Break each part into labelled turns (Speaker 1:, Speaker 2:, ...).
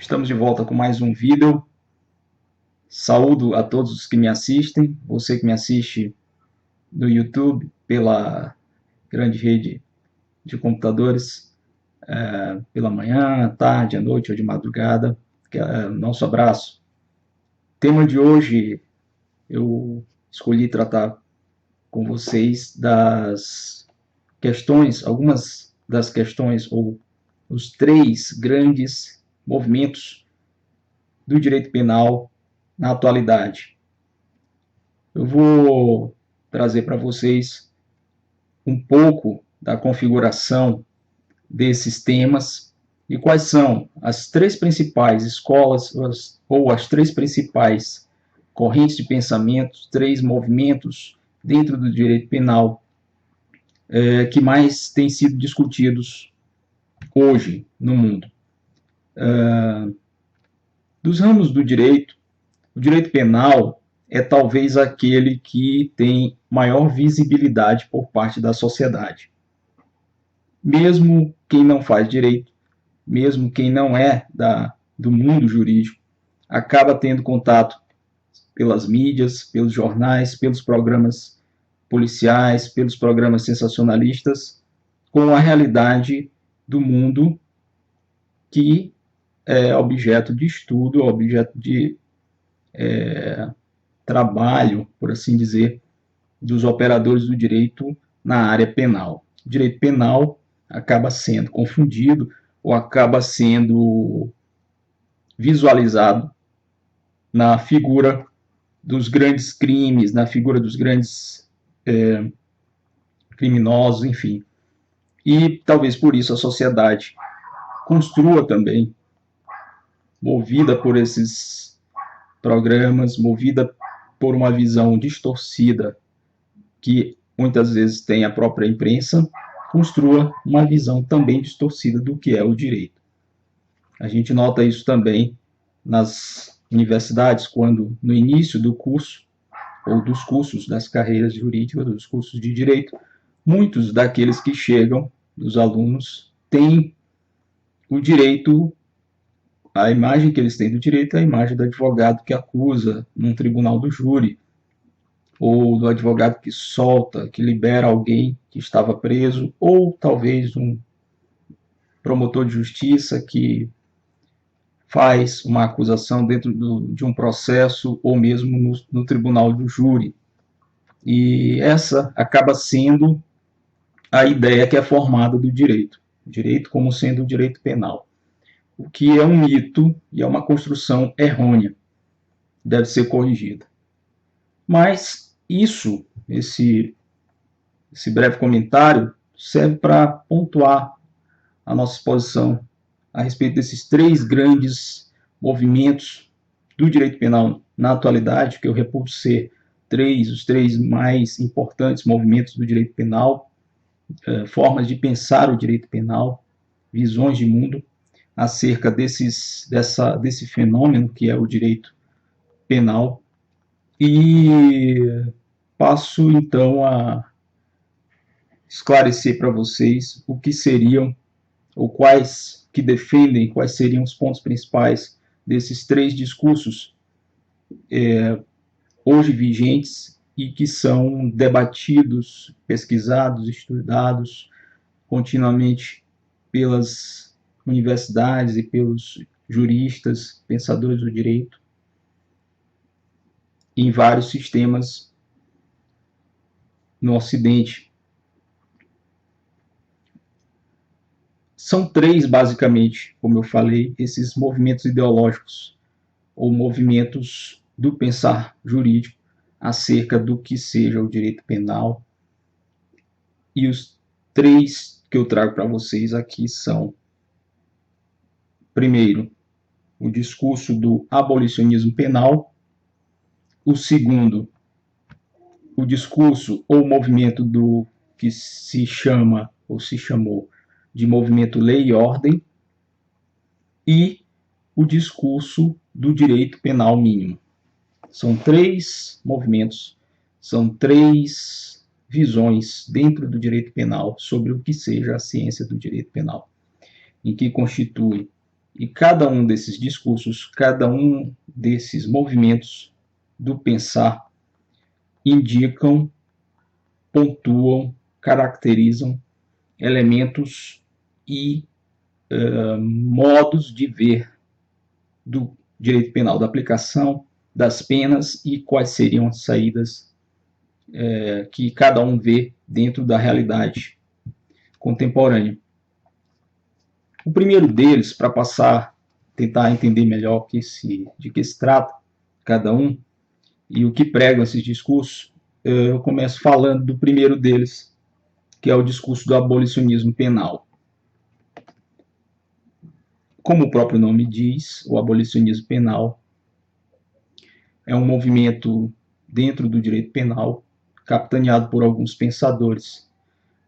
Speaker 1: Estamos de volta com mais um vídeo. Saúdo a todos os que me assistem, você que me assiste no YouTube, pela grande rede de computadores, pela manhã, à tarde, à noite ou de madrugada. Nosso abraço. Tema de hoje, eu escolhi tratar com vocês das questões, algumas das questões ou os três grandes movimentos do direito penal na atualidade. Eu vou trazer para vocês um pouco da configuração desses temas e quais são as três principais escolas ou as três principais correntes de pensamento, três movimentos dentro do direito penal que mais têm sido discutidos hoje no mundo. Dos ramos do direito, o direito penal é talvez aquele que tem maior visibilidade por parte da sociedade. Mesmo quem não faz direito, mesmo quem não é do mundo jurídico, acaba tendo contato pelas mídias, pelos jornais, pelos programas policiais, pelos programas sensacionalistas, com a realidade do mundo que é objeto de estudo, objeto de trabalho, por assim dizer, dos operadores do direito na área penal. O direito penal acaba sendo confundido ou acaba sendo visualizado na figura dos grandes crimes, na figura dos grandes criminosos, enfim. E talvez por isso a sociedade construa também, movida por esses programas, movida por uma visão distorcida que muitas vezes tem a própria imprensa, construa uma visão também distorcida do que é o direito. A gente nota isso também nas universidades, quando no início do curso, ou dos cursos das carreiras jurídicas, dos cursos de direito, muitos daqueles que chegam, dos alunos, têm o direito, a imagem que eles têm do direito é a imagem do advogado que acusa num tribunal do júri, ou do advogado que solta, que libera alguém que estava preso, ou talvez um promotor de justiça que faz uma acusação dentro de um processo, ou mesmo no tribunal do júri. E essa acaba sendo a ideia que é formada do direito. O direito como sendo o direito penal. O que é um mito e é uma construção errônea. Deve ser corrigida. Mas isso, esse breve comentário, serve para pontuar a nossa exposição a respeito desses três grandes movimentos do direito penal na atualidade, que eu reputo ser os três mais importantes movimentos do direito penal, formas de pensar o direito penal, visões de mundo acerca desse fenômeno que é o direito penal. E passo então a esclarecer para vocês o que seriam, ou quais que defendem, quais seriam os pontos principais desses três discursos hoje vigentes e que são debatidos, pesquisados, estudados continuamente pelas universidades e pelos juristas, pensadores do direito, em vários sistemas no Ocidente. São três, basicamente, como eu falei, esses movimentos ideológicos ou movimentos do pensar jurídico acerca do que seja o direito penal. E os três que eu trago para vocês aqui são, primeiro, o discurso do abolicionismo penal. O segundo, o discurso ou movimento do que se chama ou se chamou de movimento Lei e Ordem. E o discurso do direito penal mínimo. São três movimentos, são três visões dentro do direito penal sobre o que seja a ciência do direito penal, em que constitui E cada um desses discursos, cada um desses movimentos do pensar indicam, pontuam, caracterizam elementos e modos de ver do direito penal, da aplicação das penas e quais seriam as saídas que cada um vê dentro da realidade contemporânea. O primeiro deles, para tentar entender melhor de que se trata cada um e o que pregam esses discursos, eu começo falando do primeiro deles, que é o discurso do abolicionismo penal. Como o próprio nome diz, o abolicionismo penal é um movimento dentro do direito penal, capitaneado por alguns pensadores,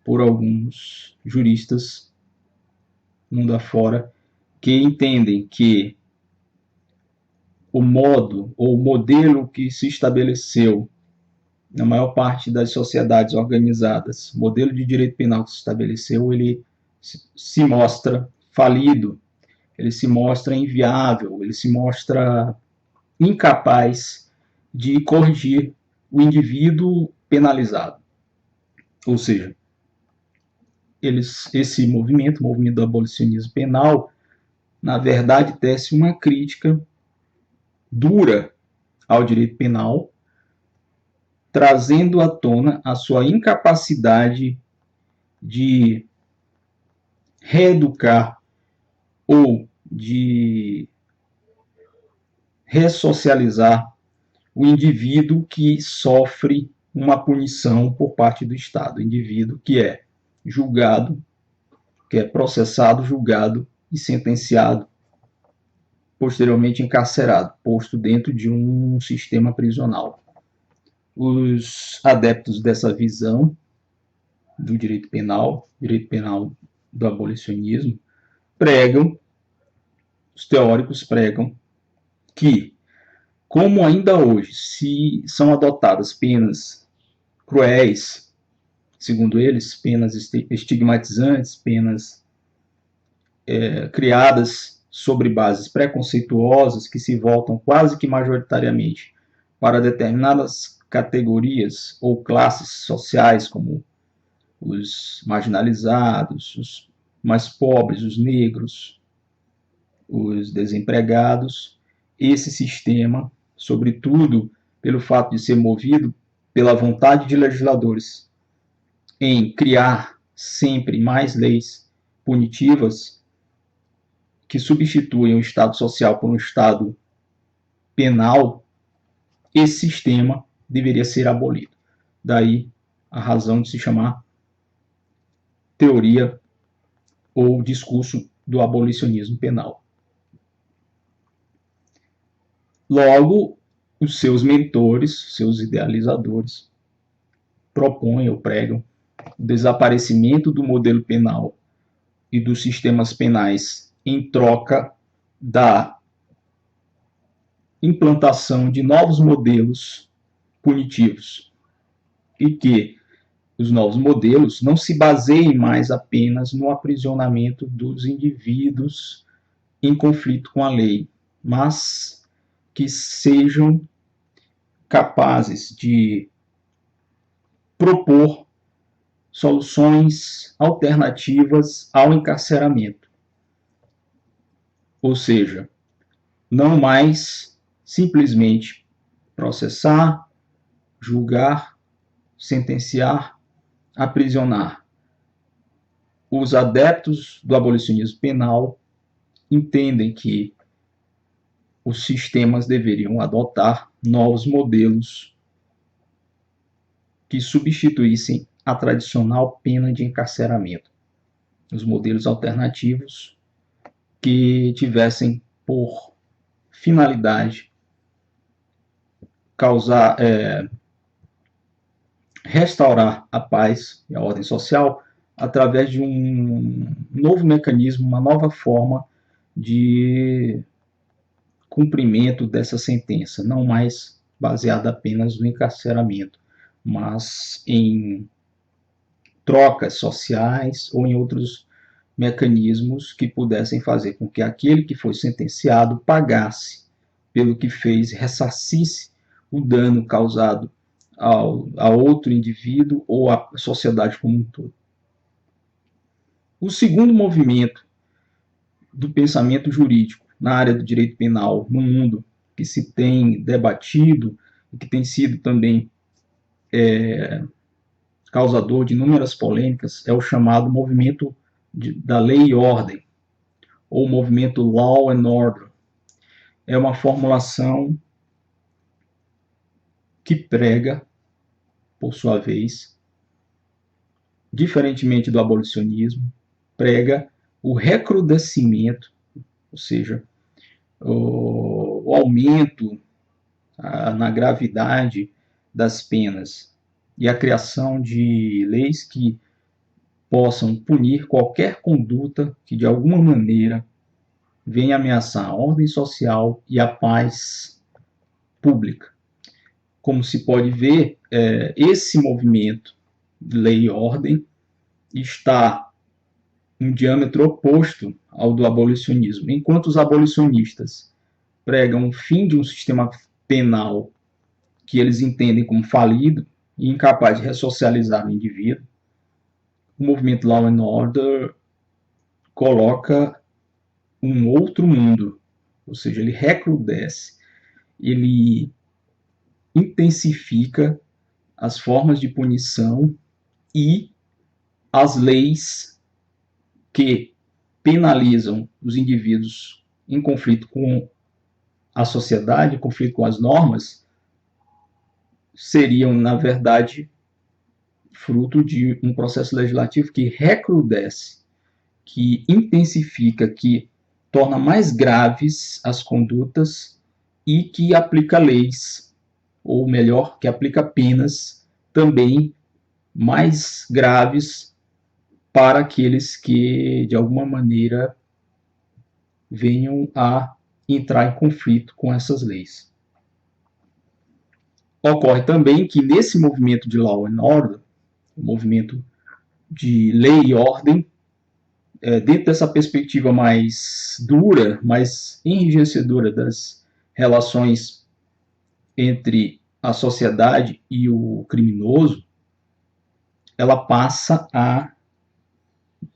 Speaker 1: por alguns juristas, mundo afora, que entendem que o modo ou o modelo que se estabeleceu na maior parte das sociedades organizadas, o modelo de direito penal que se estabeleceu, ele se mostra falido, ele se mostra inviável, ele se mostra incapaz de corrigir o indivíduo penalizado. Ou seja, esse movimento, o movimento do abolicionismo penal, na verdade, tece uma crítica dura ao direito penal, trazendo à tona a sua incapacidade de reeducar ou de ressocializar o indivíduo que sofre uma punição por parte do Estado, o indivíduo que é julgado, que é processado, julgado e sentenciado, posteriormente encarcerado, posto dentro de um sistema prisional. Os adeptos dessa visão do direito penal do abolicionismo, pregam, os teóricos pregam, que, como ainda hoje se são adotadas penas cruéis, segundo eles, penas estigmatizantes, penas criadas sobre bases preconceituosas que se voltam quase que majoritariamente para determinadas categorias ou classes sociais, como os marginalizados, os mais pobres, os negros, os desempregados. Esse sistema, sobretudo pelo fato de ser movido pela vontade de legisladores em criar sempre mais leis punitivas que substituem o Estado social por um Estado penal, esse sistema deveria ser abolido. Daí a razão de se chamar teoria ou discurso do abolicionismo penal. Logo, os seus mentores, seus idealizadores, propõem ou pregam o desaparecimento do modelo penal e dos sistemas penais em troca da implantação de novos modelos punitivos e que os novos modelos não se baseiem mais apenas no aprisionamento dos indivíduos em conflito com a lei, mas que sejam capazes de propor soluções alternativas ao encarceramento. Ou seja, não mais simplesmente processar, julgar, sentenciar, aprisionar. Os adeptos do abolicionismo penal entendem que os sistemas deveriam adotar novos modelos que substituíssem a tradicional pena de encarceramento. Os modelos alternativos que tivessem por finalidade restaurar a paz e a ordem social através de um novo mecanismo, uma nova forma de cumprimento dessa sentença, não mais baseada apenas no encarceramento, mas em trocas sociais ou em outros mecanismos que pudessem fazer com que aquele que foi sentenciado pagasse pelo que fez, ressarcisse o dano causado a outro indivíduo ou à sociedade como um todo. O segundo movimento do pensamento jurídico na área do direito penal no mundo, que se tem debatido e que tem sido também causador de inúmeras polêmicas, é o chamado movimento da lei e ordem, ou movimento Law and Order. É uma formulação que prega, por sua vez, diferentemente do abolicionismo, prega o recrudescimento, ou seja, o aumento na gravidade das penas e a criação de leis que possam punir qualquer conduta que de alguma maneira venha ameaçar a ordem social e a paz pública. Como se pode ver, esse movimento de lei e ordem está em diâmetro oposto ao do abolicionismo. Enquanto os abolicionistas pregam o fim de um sistema penal que eles entendem como falido e incapaz de ressocializar o indivíduo, o movimento Law and Order coloca um outro mundo, ou seja, ele recrudesce, ele intensifica as formas de punição e as leis que penalizam os indivíduos em conflito com a sociedade, em conflito com as normas, seriam, na verdade, fruto de um processo legislativo que recrudesce, que intensifica, que torna mais graves as condutas e que aplica leis, ou melhor, que aplica penas também mais graves para aqueles que, de alguma maneira, venham a entrar em conflito com essas leis. Ocorre também que nesse movimento de Law and Order, o movimento de lei e ordem, dentro dessa perspectiva mais dura, mais enrijecedora das relações entre a sociedade e o criminoso, ela passa a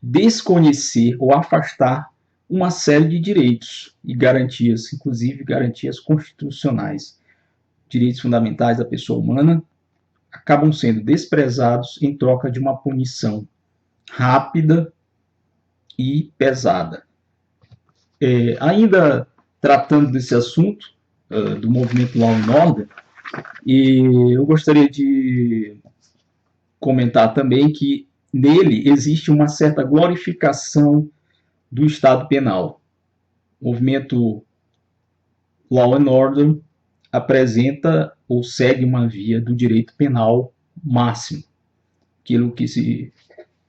Speaker 1: desconhecer ou afastar uma série de direitos e garantias, inclusive garantias constitucionais. Direitos fundamentais da pessoa humana acabam sendo desprezados em troca de uma punição rápida e pesada. Ainda tratando desse assunto, do movimento Law and Order, e eu gostaria de comentar também que nele existe uma certa glorificação do Estado penal. O movimento Law and Order apresenta ou segue uma via do direito penal máximo, aquilo que se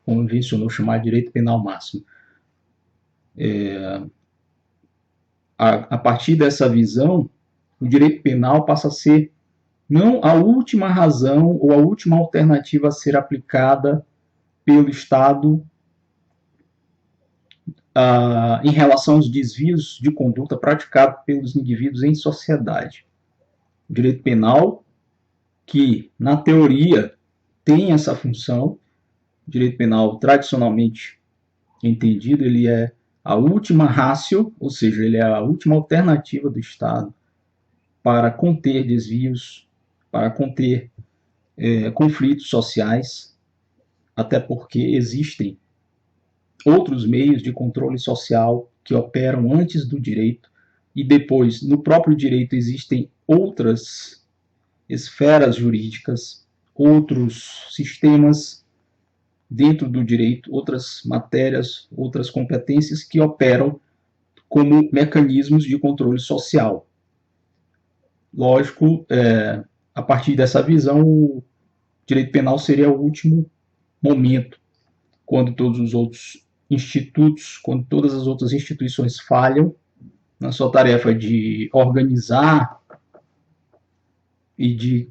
Speaker 1: convencionou chamar de direito penal máximo. A partir dessa visão, o direito penal passa a ser não a última razão ou a última alternativa a ser aplicada pelo Estado em relação aos desvios de conduta praticados pelos indivíduos em sociedade. O direito penal, que na teoria tem essa função, o direito penal tradicionalmente entendido, ele é a última ratio, ou seja, ele é a última alternativa do Estado para conter desvios, para conter conflitos sociais, até porque existem outros meios de controle social que operam antes do direito e depois, no próprio direito, existem outras esferas jurídicas, outros sistemas dentro do direito, outras matérias, outras competências que operam como mecanismos de controle social. Lógico, a partir dessa visão, o direito penal seria o último momento, quando todos os outros institutos, quando todas as outras instituições falham na sua tarefa de organizar e de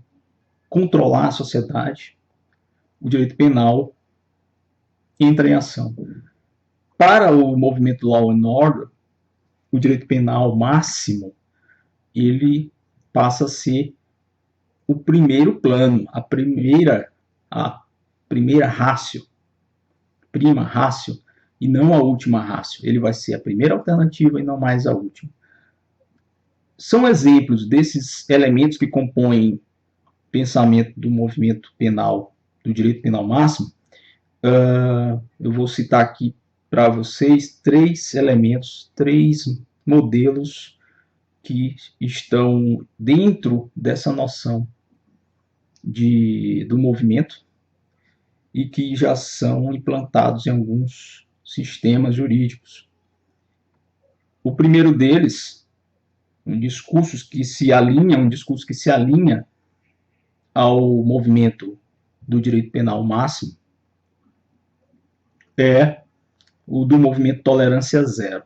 Speaker 1: controlar a sociedade, o direito penal entra em ação. Para o movimento Law and Order, o direito penal máximo, ele passa a ser o primeiro plano, a primeira ratio, prima ratio, e não a última ratio. Ele vai ser a primeira alternativa e não mais a última. São exemplos desses elementos que compõem o pensamento do movimento penal, do direito penal máximo. Eu vou citar aqui para vocês 3 elementos, 3 modelos que estão dentro dessa noção do movimento e que já são implantados em alguns sistemas jurídicos. O primeiro deles, um discurso que se alinha ao movimento do direito penal máximo, é o do movimento Tolerância Zero.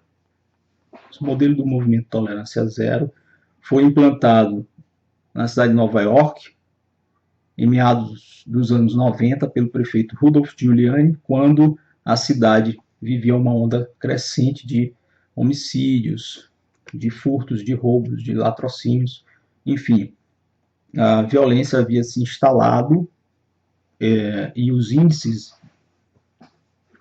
Speaker 1: Esse modelo do movimento Tolerância Zero foi implantado na cidade de Nova York, em meados dos anos 90, pelo prefeito Rudolph Giuliani, quando a cidade vivia uma onda crescente de homicídios, de furtos, de roubos, de latrocínios, enfim. A violência havia se instalado e os índices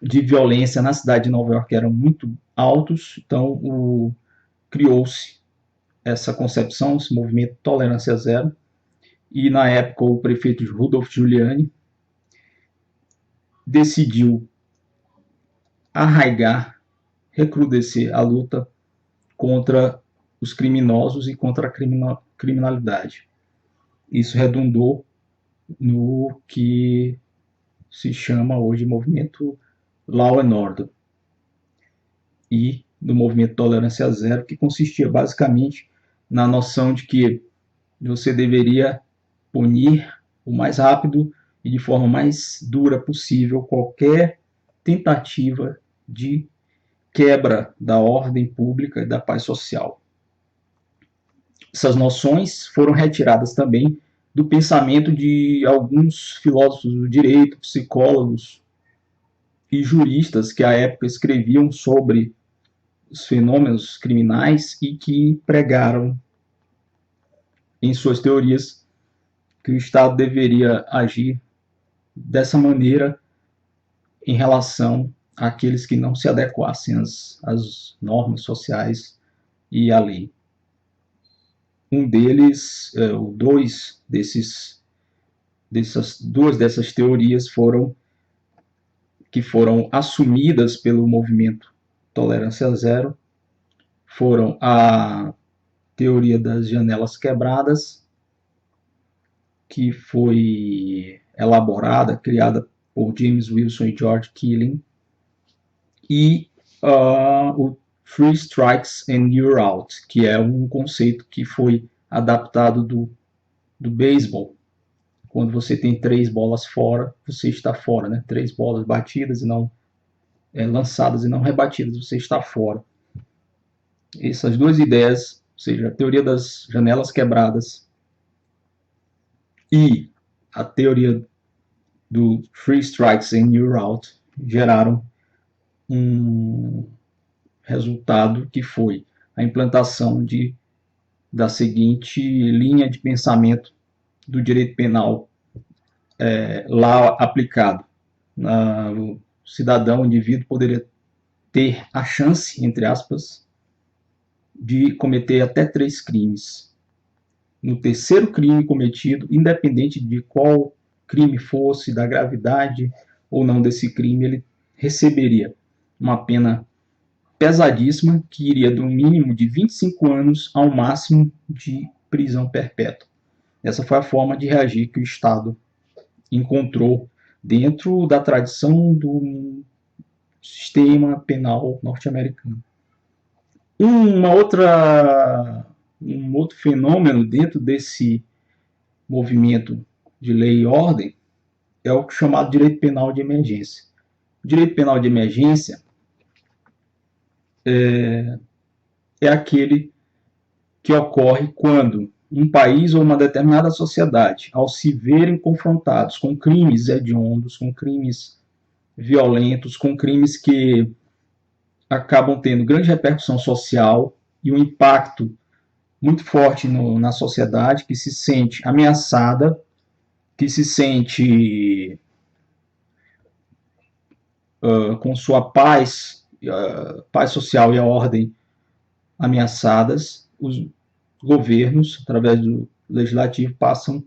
Speaker 1: de violência na cidade de Nova York eram muito altos, então criou-se essa concepção, esse movimento Tolerância Zero, e na época o prefeito Rudolph Giuliani decidiu arraigar, recrudescer a luta contra os criminosos e contra a criminalidade. Isso redundou no que se chama hoje movimento Law and Order e do movimento Tolerância Zero, que consistia basicamente na noção de que você deveria punir o mais rápido e de forma mais dura possível qualquer tentativa de quebra da ordem pública e da paz social. Essas noções foram retiradas também do pensamento de alguns filósofos do direito, psicólogos e juristas que à época escreviam sobre os fenômenos criminais e que pregaram em suas teorias que o Estado deveria agir dessa maneira em relação àqueles que não se adequassem às normas sociais e à lei. Duas dessas teorias foram assumidas pelo movimento Tolerância Zero, foram a teoria das janelas quebradas, que foi criada por James Wilson e George Killing, e o Three Strikes and You're Out, que é um conceito que foi adaptado do beisebol. Quando você tem 3 bolas fora, você está fora, né? 3 bolas batidas e não lançadas e não rebatidas, você está fora. Essas 2 ideias, ou seja, a teoria das janelas quebradas e a teoria do Three Strikes and You're Out, geraram um resultado que foi a implantação da seguinte linha de pensamento do direito penal lá aplicado. O cidadão, o indivíduo, poderia ter a chance, entre aspas, de cometer até 3 crimes. No terceiro crime cometido, independente de qual crime fosse, da gravidade ou não desse crime, ele receberia uma pena pesadíssima, que iria do mínimo de 25 anos ao máximo de prisão perpétua. Essa foi a forma de reagir que o Estado encontrou dentro da tradição do sistema penal norte-americano. Um outro fenômeno dentro desse movimento de lei e ordem é o chamado direito penal de emergência. O direito penal de emergência é aquele que ocorre quando um país ou uma determinada sociedade, ao se verem confrontados com crimes hediondos, com crimes violentos, com crimes que acabam tendo grande repercussão social e um impacto muito forte na sociedade, que se sente ameaçada, que se sente com sua paz social e a ordem ameaçadas. Os governos, através do legislativo, passam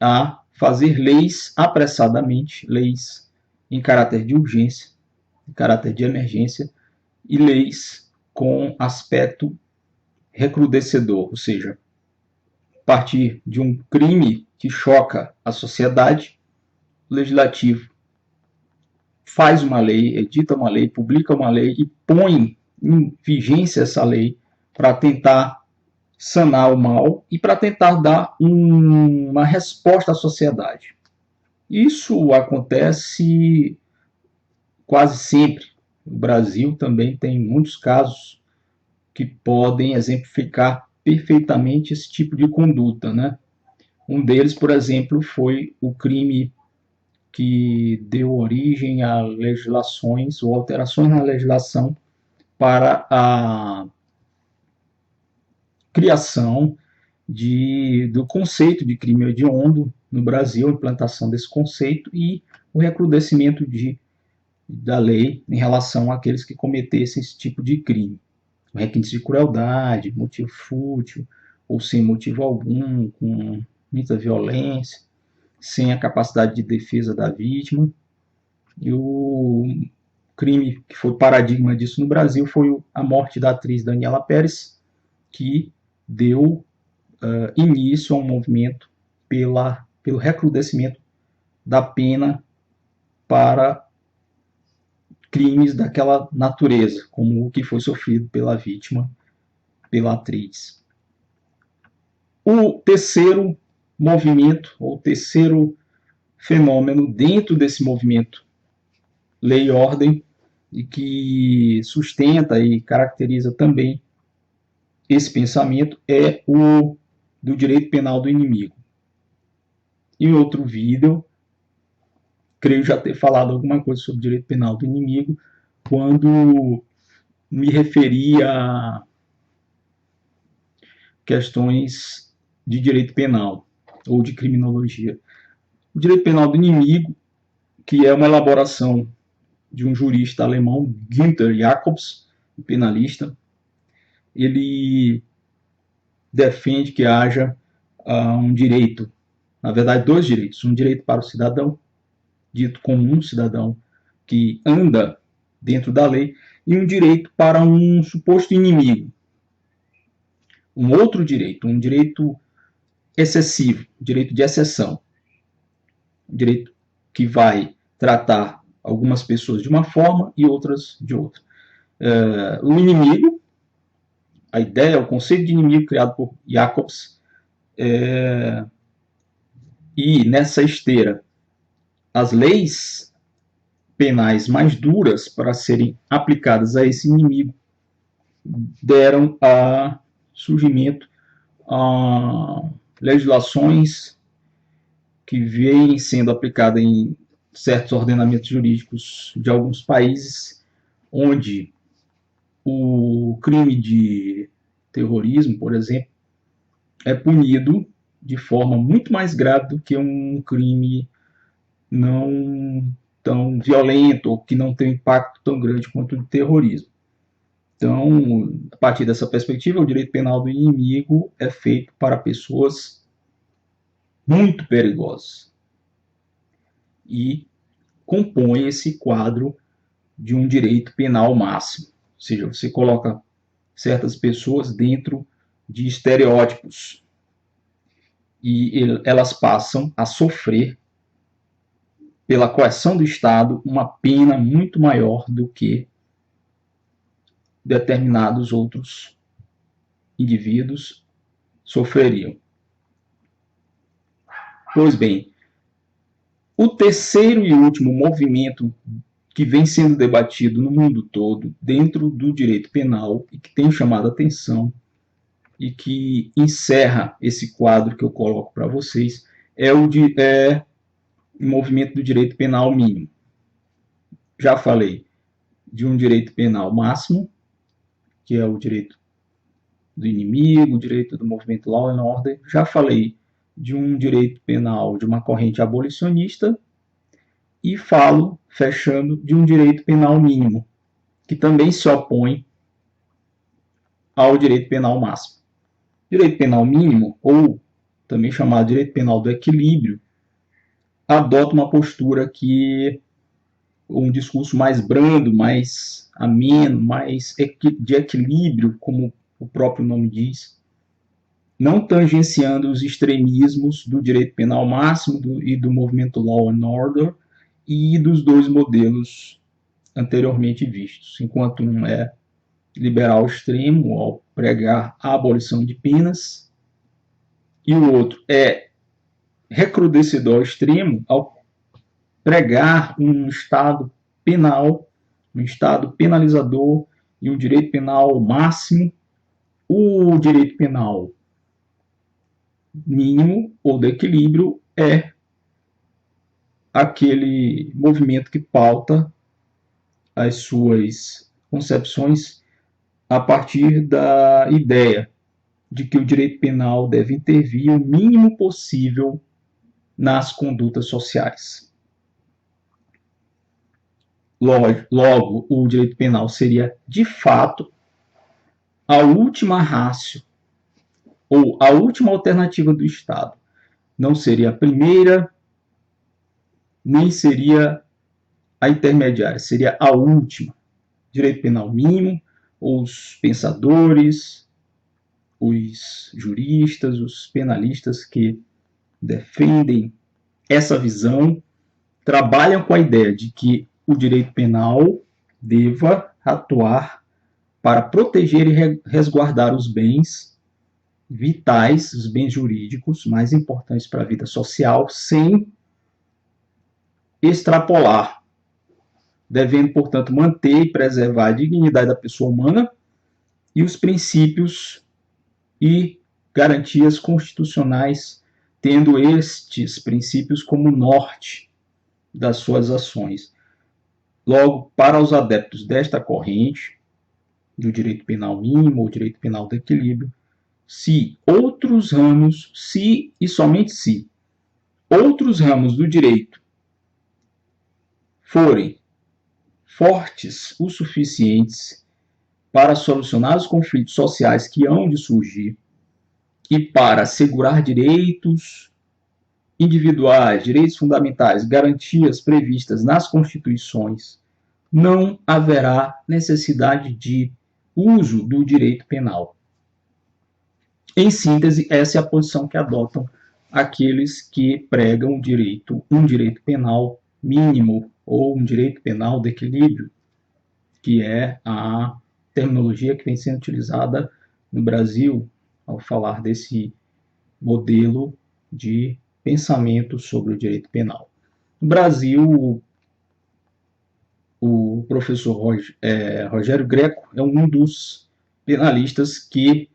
Speaker 1: a fazer leis apressadamente, leis em caráter de urgência, em caráter de emergência, e leis com aspecto recrudescedor, ou seja, a partir de um crime que choca a sociedade, o legislativo faz uma lei, edita uma lei, publica uma lei e põe em vigência essa lei para tentar sanar o mal e para tentar dar uma resposta à sociedade. Isso acontece quase sempre. O Brasil também tem muitos casos que podem exemplificar perfeitamente esse tipo de conduta, né? Um deles, por exemplo, foi o crime que deu origem a legislações ou alterações na legislação para a criação do conceito de crime hediondo no Brasil, a implantação desse conceito e o recrudescimento da lei em relação àqueles que cometessem esse tipo de crime. O requinte de crueldade, motivo fútil ou sem motivo algum, com muita violência, sem a capacidade de defesa da vítima. E o crime que foi paradigma disso no Brasil foi a morte da atriz Daniela Pérez, que deu início a um movimento pelo recrudescimento da pena para crimes daquela natureza, como o que foi sofrido pela vítima, pela atriz. O terceiro movimento, ou terceiro fenômeno dentro desse movimento Lei e Ordem, e que sustenta e caracteriza também esse pensamento, é o do direito penal do inimigo. Em outro vídeo, creio já ter falado alguma coisa sobre direito penal do inimigo, quando me referi a questões de direito penal ou de criminologia. O direito penal do inimigo, que é uma elaboração de um jurista alemão, Günther Jacobs, penalista, ele defende que haja um direito, na verdade, dois direitos. Um direito para o cidadão, dito comum, cidadão que anda dentro da lei, e um direito para um suposto inimigo. Um outro direito, um direito excessivo, direito de exceção. Um direito que vai tratar algumas pessoas de uma forma e outras de outra. O inimigo, a ideia, o conceito de inimigo criado por Jacobs, e nessa esteira, as leis penais mais duras para serem aplicadas a esse inimigo deram a surgimento a legislações que vêm sendo aplicadas em certos ordenamentos jurídicos de alguns países, onde o crime de terrorismo, por exemplo, é punido de forma muito mais grave do que um crime não tão violento ou que não tem um impacto tão grande quanto o terrorismo. Então, a partir dessa perspectiva, o direito penal do inimigo é feito para pessoas muito perigosas e compõe esse quadro de um direito penal máximo. Ou seja, você coloca certas pessoas dentro de estereótipos e elas passam a sofrer, pela coerção do Estado, uma pena muito maior do que determinados outros indivíduos sofreriam. Pois bem, o terceiro e último movimento que vem sendo debatido no mundo todo dentro do direito penal e que tem chamado a atenção e que encerra esse quadro que eu coloco para vocês é o movimento do direito penal mínimo. Já falei, de um direito penal máximo, que é o direito do inimigo, o direito do movimento Law and Order. Já falei de um direito penal de uma corrente abolicionista e falo, fechando, de um direito penal mínimo, que também se opõe ao direito penal máximo. Direito penal mínimo, ou também chamado direito penal do equilíbrio, adota uma postura que um discurso mais brando, mais ameno, mais de equilíbrio, como o próprio nome diz, não tangenciando os extremismos do direito penal máximo e do movimento Law and Order e dos dois modelos anteriormente vistos, enquanto um é liberal extremo ao pregar a abolição de penas e o outro é recrudescedor ao extremo ao pregar um Estado penal, um Estado penalizador e um direito penal máximo. O direito penal mínimo ou de equilíbrio é aquele movimento que pauta as suas concepções a partir da ideia de que o direito penal deve intervir o mínimo possível nas condutas sociais. Logo, o direito penal seria, de fato, a última ratio ou a última alternativa do Estado. Não seria a primeira, nem seria a intermediária, seria a última. Direito penal mínimo, os pensadores, os juristas, os penalistas que defendem essa visão trabalham com a ideia de que o direito penal deva atuar para proteger e resguardar os bens vitais, os bens jurídicos mais importantes para a vida social, sem extrapolar, devendo, portanto, manter e preservar a dignidade da pessoa humana e os princípios e garantias constitucionais, tendo estes princípios como norte das suas ações. Logo, para os adeptos desta corrente, do direito penal mínimo ou direito penal do equilíbrio, se outros ramos, se e somente se outros ramos do direito forem fortes o suficientes para solucionar os conflitos sociais que hão de surgir e para assegurar direitos individuais, direitos fundamentais, garantias previstas nas constituições, não haverá necessidade de uso do direito penal. Em síntese, essa é a posição que adotam aqueles que pregam um direito penal mínimo ou um direito penal de equilíbrio, que é a terminologia que vem sendo utilizada no Brasil ao falar desse modelo de pensamento sobre o direito penal. No Brasil, o professor Rogério Greco é um dos penalistas que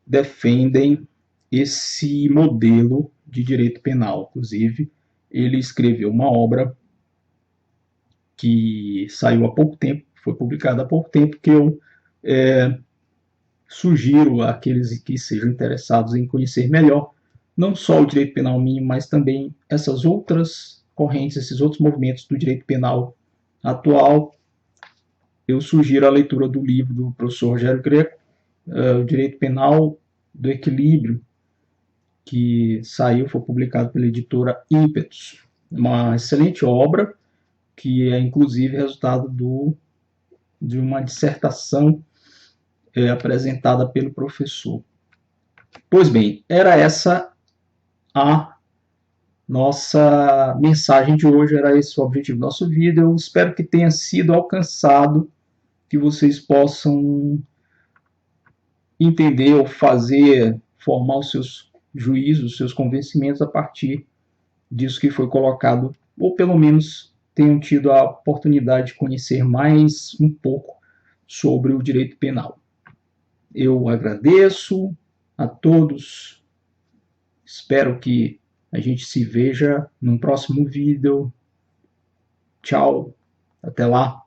Speaker 1: defendem esse modelo de direito penal. Inclusive, ele escreveu uma obra que saiu há pouco tempo, foi publicada há pouco tempo, que eu sugiro àqueles que sejam interessados em conhecer melhor, não só o direito penal mínimo, mas também essas outras correntes, esses outros movimentos do direito penal atual. Eu sugiro a leitura do livro do professor Rogério Greco, O Direito Penal do Equilíbrio, que saiu, foi publicado pela editora Ímpetos. Uma excelente obra, que é inclusive resultado de uma dissertação apresentada pelo professor. Pois bem, era essa a nossa mensagem de hoje, era esse o objetivo do nosso vídeo. Eu espero que tenha sido alcançado, que vocês possam entender ou fazer, formar os seus juízos, os seus convencimentos a partir disso que foi colocado, ou pelo menos tenham tido a oportunidade de conhecer mais um pouco sobre o direito penal. Eu agradeço a todos, espero que a gente se veja num próximo vídeo. Tchau, até lá.